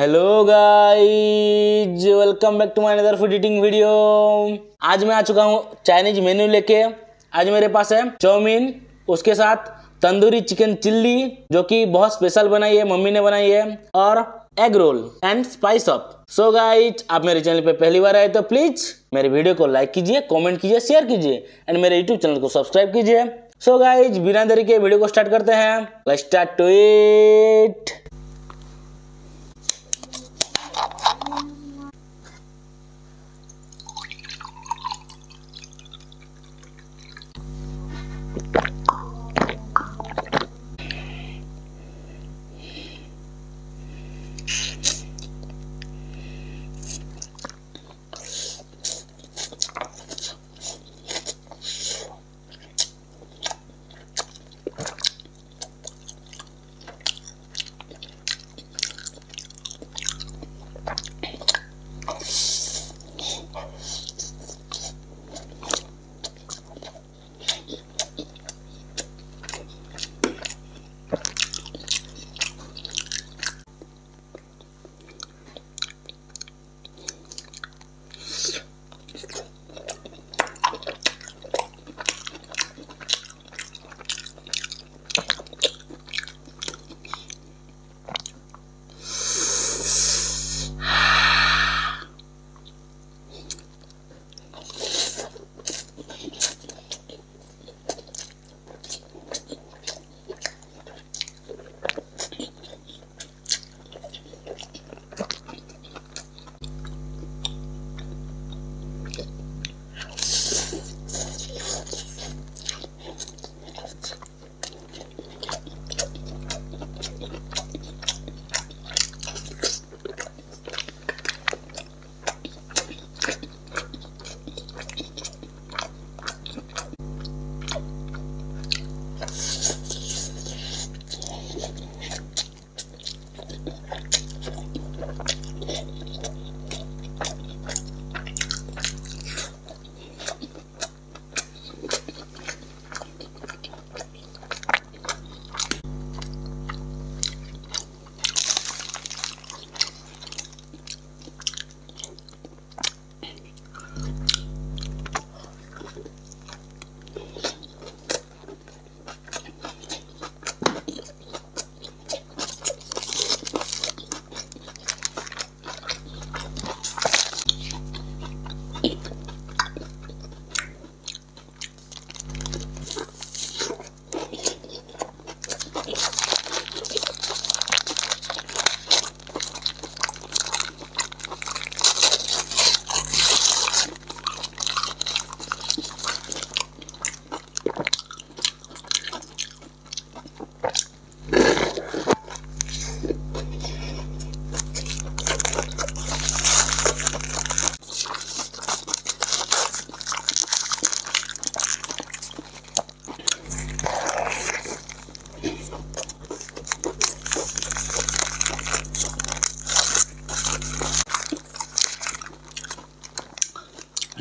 Hello guys, welcome back to my another food eating video. आज मैं आ चुका हूँ चाइनीज मेन्यू लेके। आज मेरे पास है चाउमीन, उसके साथ तंदूरी चिकन चिल्ली जो कि बहुत स्पेशल बनाई है, मम्मी ने बनाई है, और egg roll and spice up. So guys, आप मेरे चैनल पे पहली बार आए तो प्लीज मेरे वीडियो को लाइक कीजिए, कमेंट कीजिए, शेयर कीजिए एंड मेरे यूट्यूब चैनल को सब्सक्राइब कीजिए। सो गाइज, बिना देरी के वीडियो को स्टार्ट करते हैं। Let's start to it.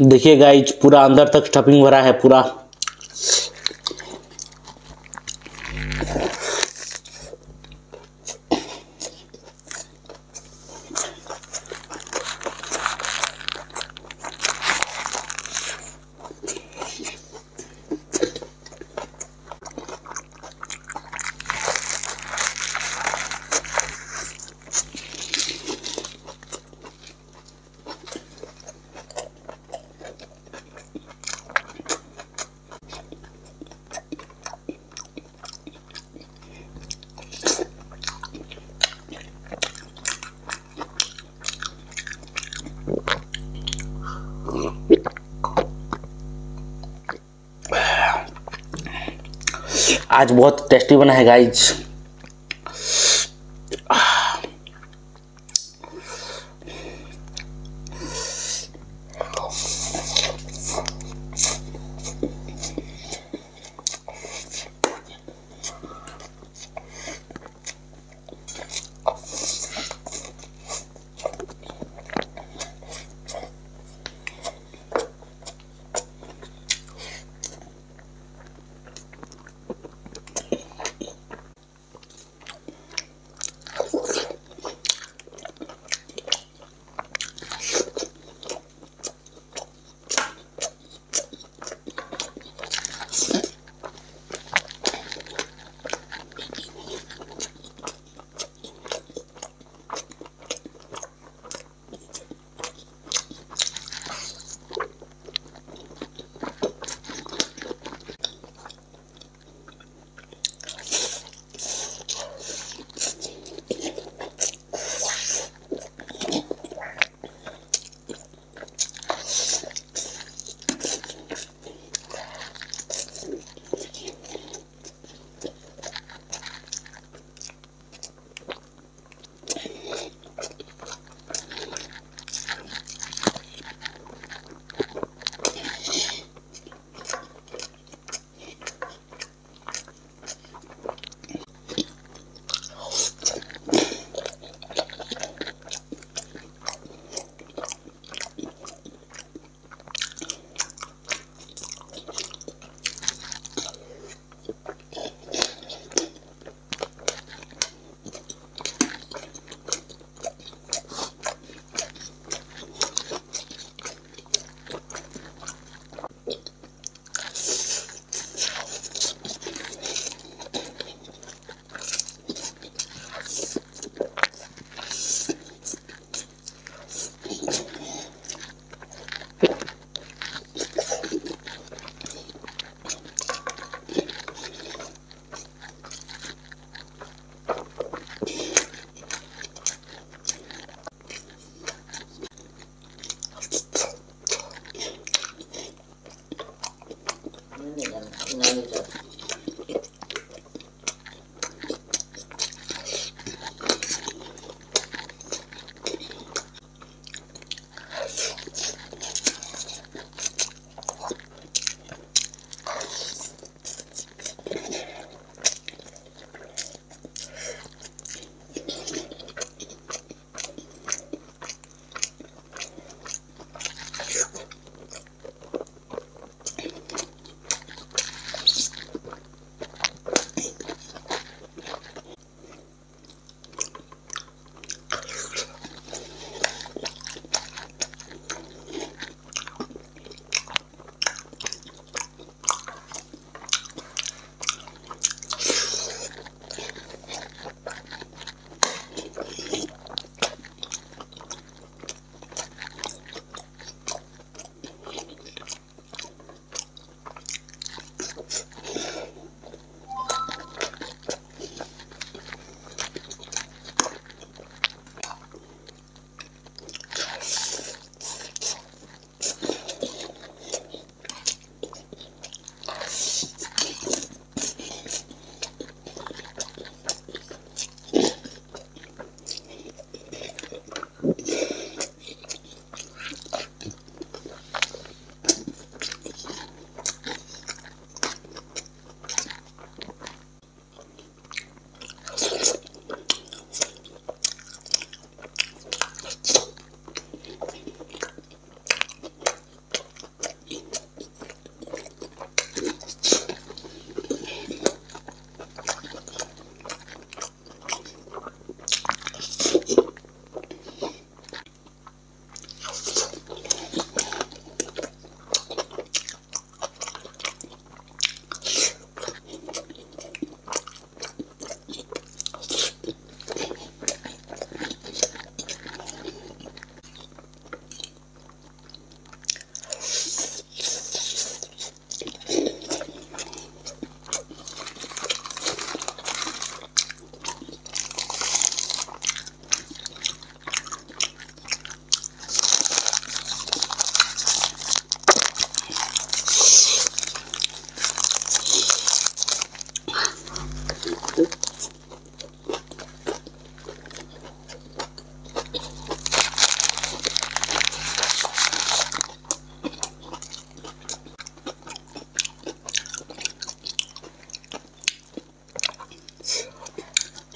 देखिए गाइज, पूरा अंदर तक स्टफिंग भरा है पूरा। आज बहुत टेस्टी बना है गाइज।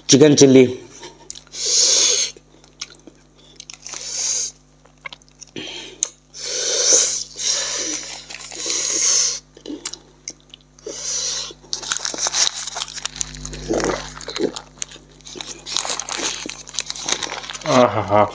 Chicken chilli. आहा,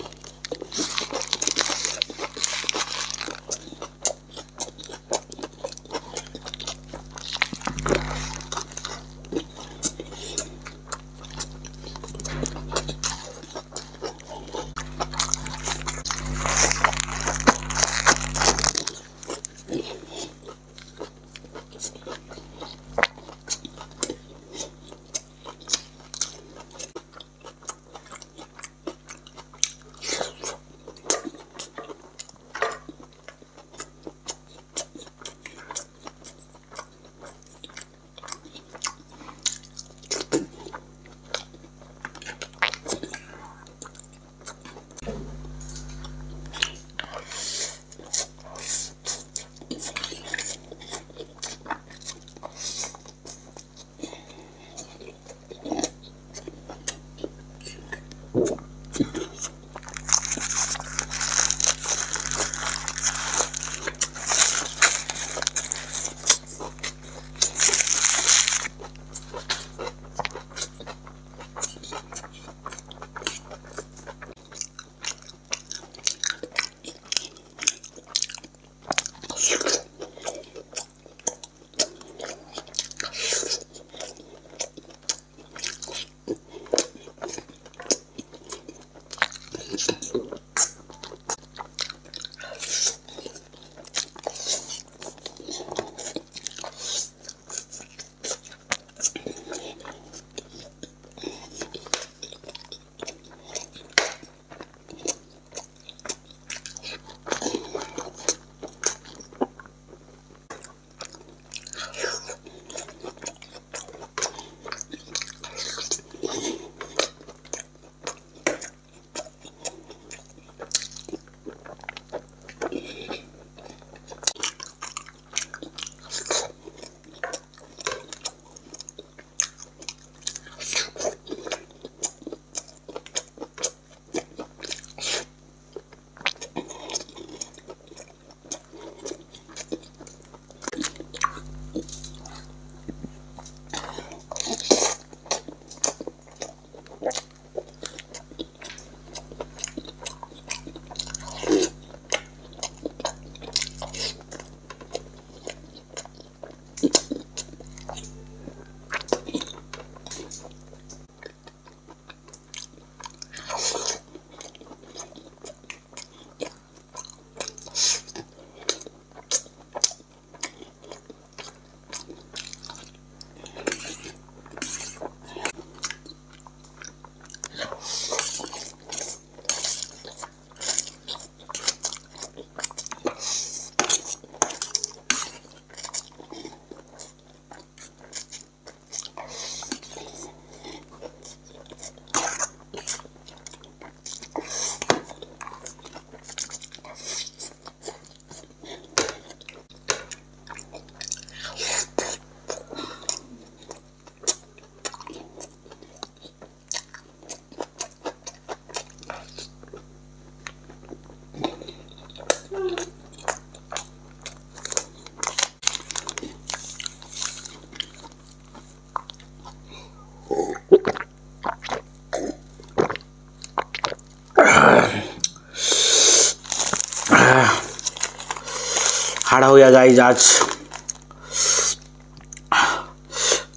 हाड़ा हो गया गाइज। आज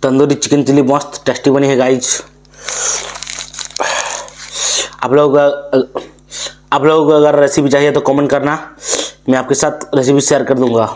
तंदूरी चिकन चिल्ली मस्त टेस्टी बनी है गाइज। आप लोग को अगर रेसिपी चाहिए तो कमेंट करना, मैं आपके साथ रेसिपी शेयर कर दूंगा।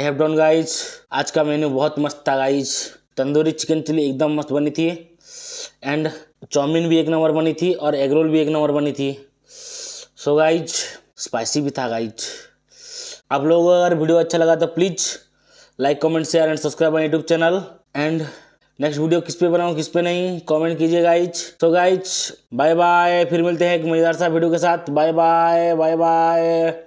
Have done guys. आज का मेन्यू बहुत मस्त था गाइज। तंदूरी चिकन चिल्ली एकदम मस्त बनी थी एंड चाउमीन भी एक नंबर बनी थी और एग रोल भी एक नंबर बनी थी। सो गाइज स्पाइसी भी था गाइज। आप लोगों को अगर वीडियो अच्छा लगा तो please like comment share and subscribe my YouTube channel. And next video किस पे बनाऊँ किस पे नहीं कमेंट कीजिए गाइज। तो गाइज बाय बाय, फिर मिलते हैं एक मज़ेदार सा वीडियो के साथ। Bye bye bye bye.